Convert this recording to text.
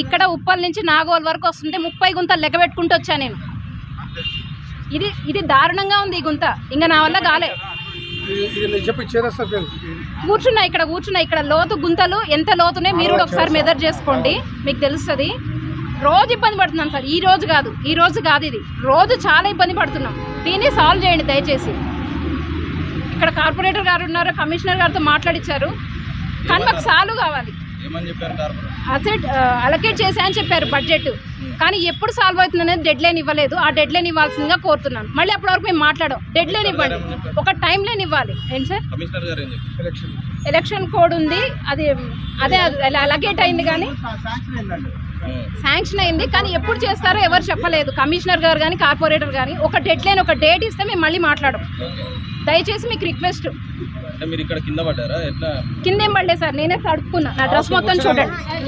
ఇక్కడ ఉప్పల్ నుంచి నాగోల్ వరకు వస్తుంటే 30 గుంతలు లెక్క పెట్టుకుంటూ వచ్చాను నేను. ఇది దారుణంగా ఉంది ఈ గుంత, ఇంకా నా వల్ల కాలే. కూర్చున్నా ఇక్కడ లోతు గుంతలు ఎంత లోతునే మీరు కూడా ఒకసారి మెజర్ చేసుకోండి, మీకు తెలుస్తుంది. రోజు ఇబ్బంది పడుతున్నాం సార్, ఈ రోజు కాదు ఇది రోజు చాలా ఇబ్బంది పడుతున్నాం. దీన్ని సాల్వ్ చేయండి దయచేసి. ఇక్కడ కార్పొరేటర్ గారు ఉన్నారు, కమిషనర్ గారితో మాట్లాడించారు, కానీ మాకు సాల్వ్ కావాలి. అసెట్ అలొకేట్ చేసా అని చెప్పారు బడ్జెట్, కానీ ఎప్పుడు సాల్వ్ అవుతుంది అనేది డెడ్ లైన్ ఇవ్వలేదు. ఆ డెడ్ లైన్ ఇవ్వాల్సిందిగా కోరుతున్నాను. మళ్ళీ అప్పటి వరకు మేము మాట్లాడాం, డెడ్ లైన్ ఇవ్వండి, ఒక టైం లైన్ ఇవ్వాలి. ఏంటి సార్, ఎలక్షన్ కోడ్ ఉంది, అదే అలొకేట్ అయింది, కానీ శాంక్షన్ అయింది, కానీ ఎప్పుడు చేస్తారో ఎవరు చెప్పలేదు. కమిషనర్ గారు కానీ కార్పొరేటర్ కానీ ఒక డెడ్ లైన్, ఒక డేట్ ఇస్తే మేము మళ్ళీ మాట్లాడం. దయచేసి మీకు రిక్వెస్ట్. కింద ఏం పడలేదు సార్, నేనే తడుపుకున్నా, నా డ్రెస్ మొత్తం చూడండి.